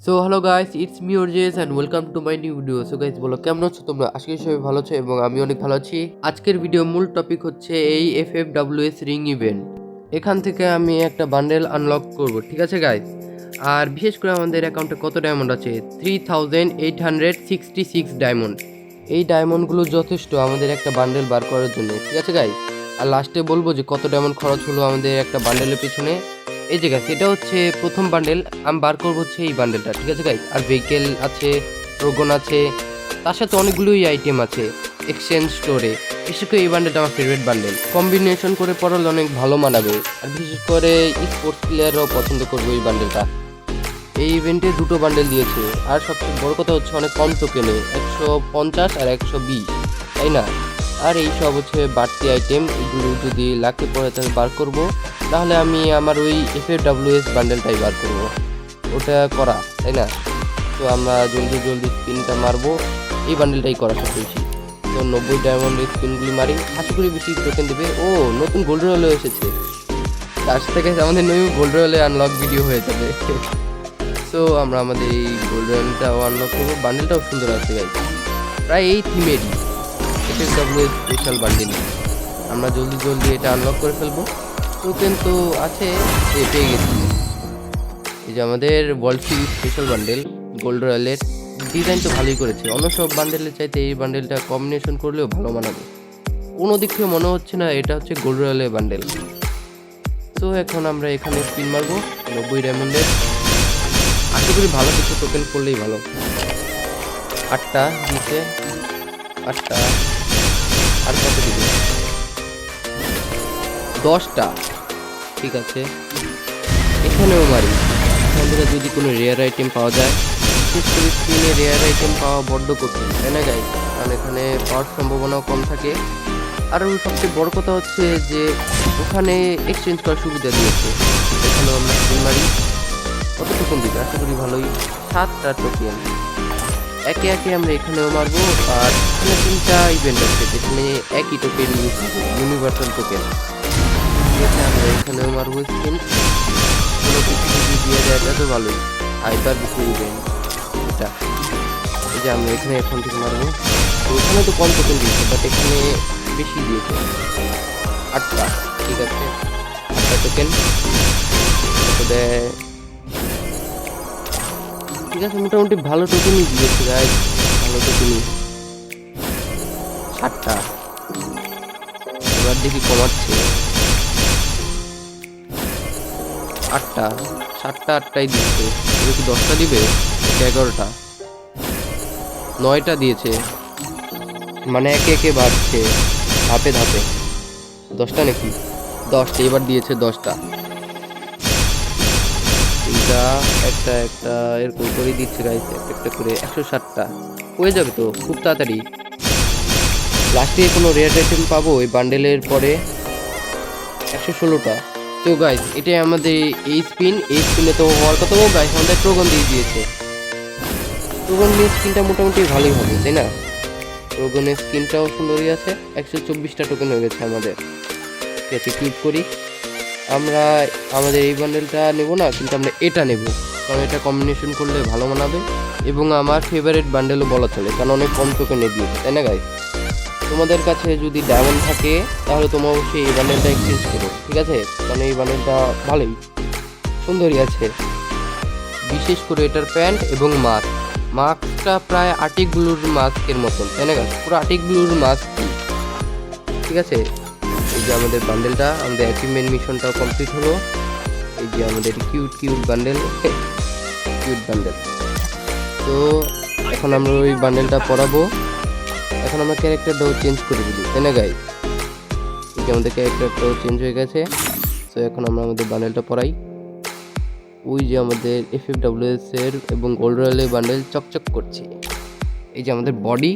So hello guys, it's me ওরজেস and welcome to my new video. So guys, বলো কেমন আছো তোমরা? আজকে সবাই ভালো আছো এবং আমি অনেক ভালো আছি। আজকের ভিডিও মূল টপিক হচ্ছে এই FFWS রিং ইভেন্ট। এখান থেকে আমি একটা বান্ডেল আনলক করব, ঠিক আছে গাইস? আর বিশেষ করে আমাদের অ্যাকাউন্টে কত ডায়মন্ড আছে? 3866 ডায়মন্ড। এই ডায়মন্ডগুলো যথেষ্ট আমাদের একটা বান্ডেল বার করার জন্য, ঠিক আছে গাইস? আর লাস্টে বলবো যে কত ডায়মন্ড খরচ হলো আমাদের একটা বান্ডেলের পিছনে। এই যে গাইস, এটা হচ্ছে প্রথম বান্ডেল। আমি বার করবো হচ্ছে এই বান্ডেলটা, ঠিক আছে গাইস? আর ভেহিকেল আছে, ড্রাগন আছে, তার সাথে অনেকগুলোই আইটেম আছে এক্সচেঞ্জ স্টোরে। বিশেষ করে এই বান্ডেলটা আমার ফেভারিট বান্ডেল, কম্বিনেশন করে পড়লে অনেক ভালো মানাবে। আর বিশেষ করে স্পোর্টস প্লেয়াররাও পছন্দ করবে এই বান্ডেলটা। এই ইভেন্টে দুটো বান্ডেল দিয়েছে, আর সবচেয়ে বড় কথা হচ্ছে অনেক কম টোকেনে, 150 আর 120, তাই না? আর এই সব হচ্ছে বাড়তি আইটেম, এগুলো যদি লাকে পড়ে তাহলে বার করব। তাহলে আমি আমার ওই FFWS বান্ডেলটাই বার করব, ওটা করা, তাই না? তো আমরা জলদি জলদি স্পিনটা মারবো, এই বান্ডেলটাই করা সব বেশি। তো 90 ডায়মন্ডের স্পিনগুলি মারি, আশা করি বেশি টোকেন দেবে। ও, নতুন গোল্ড রয়েলও এসেছে, তার সাথে আমাদের নতুন গোল্ড রয়েলে আনলক ভিডিও হয়ে যাবে। সো আমরা আমাদের এই গোল্ডেনটাও আনলক করবো। বান্ডেলটাও সুন্দর আছে গাইস, প্রায় এই থিমেরই FFWS স্পেশাল বান্ডেল। আমরা জলদি জলদি এটা আনলক করে ফেলবো। টোকেন তো আছে, পেয়ে গেছি। এই যে আমাদের world series special bundle gold রয়্যালের ডিজাইন তো ভালোই করেছে। অন্য সব বান্ডেলের চাইতে এই বান্ডেলটা কম্বিনেশন করলেও ভালো মানাবে। কোনো দিক থেকে মনে হচ্ছে না এটা হচ্ছে গোল্ড রয়্যালের বান্ডেল। তো এখন আমরা এখানে স্পিন মারবো 90 ডায়মন্ডের। আশা করি ভালো কিছু টোকেন করলেই ভালো। 8টা দিচ্ছে, 8টা। আর কত দিবে? 10টা, ঠিক আছে। এখানেও মারি, এখান থেকে যদি কোনো রেয়ার আইটেম পাওয়া যায়। বিশেষ করে স্ক্রিনে রেয়ার আইটেম পাওয়া বড্ড কঠিন, তাই না গাইস? কারণ এখানে পাওয়ার সম্ভাবনাও কম থাকে। আর সবচেয়ে বড় কথা হচ্ছে যে ওখানে এক্সচেঞ্জ করার সুবিধা দিয়েছে। এখানেও আমরা স্পিন মারি, কত টোকেন দিবে? আশা করি ভালোই, 7টা টোকেন। একে একে আমরা এখানেও মারবো। আর এখানে 3টা ইভেন্ট আছে যেখানে একই টোকেন ইউনিভার্সাল টোকেন, ঠিক আছে? আমরা এখানেও মারবো স্পিন, কোনো কিছু যদি দিয়ে দেয় এটা তো ভালোই। হাইপার বেশি ইভেন্ট এটা। এই যে আমরা এখানে এখন থেকে মারবো। তো ওখানে তো কম টোকেন দিয়েছে, বাট এখানে বেশি দিয়েছে, 8টা, ঠিক আছে। 8টা টোকেন দেয়, ঠিক আছে। মোটামুটি ভালো টোকেনই দিয়েছে গাইস, ভালো টোকেনই। 7টা, এবার দেখি কমাচ্ছে। 8টা, 7টা, 8টাই দিচ্ছে। এবার কি 10টা দিবে? 11টা, 9টা দিয়েছে। মানে একে একে বাড়ছে ধাপে ধাপে। 10টা নাকি? 10টা, এবার দিয়েছে 10টা। তিনটা, একটা একটা এরকম করে দিচ্ছে গাইস, একটা করে। 160টা হয়ে যাবে তো খুব তাড়াতাড়ি। লাস্টে কোনো রেয়ার আইটেম পাবো এই বান্ডেলের পরে। 116টা। তো গাইস, এটাই আমাদের এই স্পিন। এই স্পিনে তো হওয়ার কথা। ও গাইস, আমাদের ট্রোগন দিয়ে দিয়েছে। ট্রোগন দিয়ে স্কিনটা মোটামুটি ভালোই হবে, তাই না? ট্রোগনের স্কিনটাও সুন্দরই আছে। 124টা টোকেন হয়ে গেছে আমাদের, ঠিক আছে। ক্লিক করি। আমরা আমাদের এই বান্ডেলটা নেব না, কিন্তু আমরা এটা নেব, কারণ এটা কম্বিনেশন করলে ভালো মানাবে এবং আমার ফেভারিট বান্ডেলও বলা চলে, কারণ অনেক কম টোকেনে দিয়েছে, তাই না গাইস? তোমাদের কাছে যদি ডায়মন্ড থাকে তাহলে তোমরা অবশ্যই এই বান্ডেলটা এক্সচেঞ্জ করো, ঠিক আছে? কারণ এই বান্ডেলটা ভালোই সুন্দরই আছে। বিশেষ করে এটার প্যান্ট এবং মাস্ক, মাস্কটা প্রায় আর্টিক ব্লুর মাস্কের মতন, তাই না গাইস? পুরো আর্টিক ব্লুর মাস্ক, ঠিক আছে। এই যে আমাদের বান্ডেলটা, আমাদের অ্যাচিভমেন্ট মিশনটাও কমপ্লিট হলো। এই যে আমাদের cute cute bundle, cute bundle. তো এখন আমরা ওই বান্ডেলটা পরাবো। এখন আমরা ক্যারেক্টারটাও চেঞ্জ করে দিই, তাই না গাইস? এই যে আমাদের ক্যারেক্টারটাও চেঞ্জ হয়ে গেছে। তো এখন আমরা আমাদের বান্ডেলটা পরাই। ওই যে আমাদের FFWS এর এবং গোল্ড রয়্যালের বান্ডেল চকচক করছে। এই যে আমাদের বডি,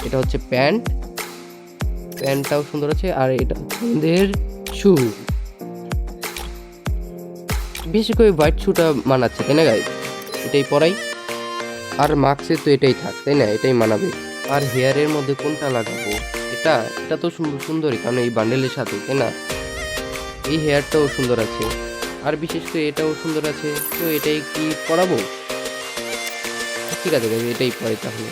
এটা হচ্ছে প্যান্ট, প্যান্টটাও সুন্দর আছে। আর এটা হচ্ছে আমাদের শু, বেশি করে হোয়াইট শুটা মানাচ্ছে, তাই না গাইস? এটাই পরাই। আর মাস্কে তো এটাই থাক, তাই না? এটাই মানাবে। আর হেয়ারের মধ্যে কোনটা লাগাবো? এটা এটা তো সুন্দরই, কারণ এই বান্ডেলের সাথে, তাই না? এই হেয়ারটাও সুন্দর আছে। আর বিশেষ করে এটাও সুন্দর আছে, তো এটাই কি পরাবো? ঠিক আছে গাইস, এটাই পরে তাহলে।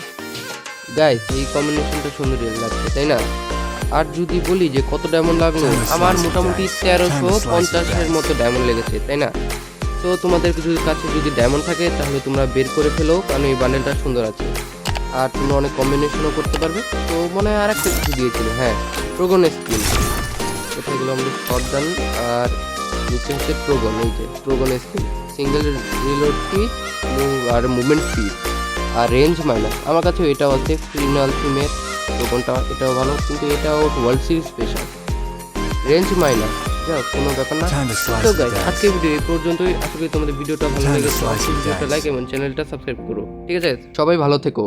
গাইস এই কম্বিনেশনটা সুন্দর লাগছে তাই না? আর যদি বলি যে কত ডায়মন্ড লাগলো, আমার মোটামুটি 1350-এর মতো ডায়মন্ড লেগেছে তাই না? তো তোমাদের কাছে যদি ডায়মন্ড থাকে তাহলে তোমরা বের করে ফেলো, কারণ এই বান্ডেলটা সুন্দর আছে আর তোমরা অনেক কম্বিনেশনও করতে পারবে। তো মনে হয় আর একটা কিছু দিয়েছিল, হ্যাঁ প্রোগন স্কিন, এটাগুলো আমাদের শর্ট গান আর নিচে হচ্ছে প্রোগন, এই যে প্রোগন স্কিন, সিঙ্গেল রিলোড স্পিড আর মুভমেন্ট স্পিড আর রেঞ্জ মাইনাস। আমার কাছে এটাও আছে ক্রিমিনাল থিমের প্রোগনটা, এটাও ভালো, কিন্তু এটাও world series special, range minus, যাও কোনো ব্যাপার না। তো গাইস আজকে ভিডিও এই পর্যন্তই, আশা করি তোমাদের ভিডিওটা ভালো লেগেছে। ভিডিওটা লাইক এবং চ্যানেলটা সাবস্ক্রাইব করো, ঠিক আছে? সবাই ভালো থেকো।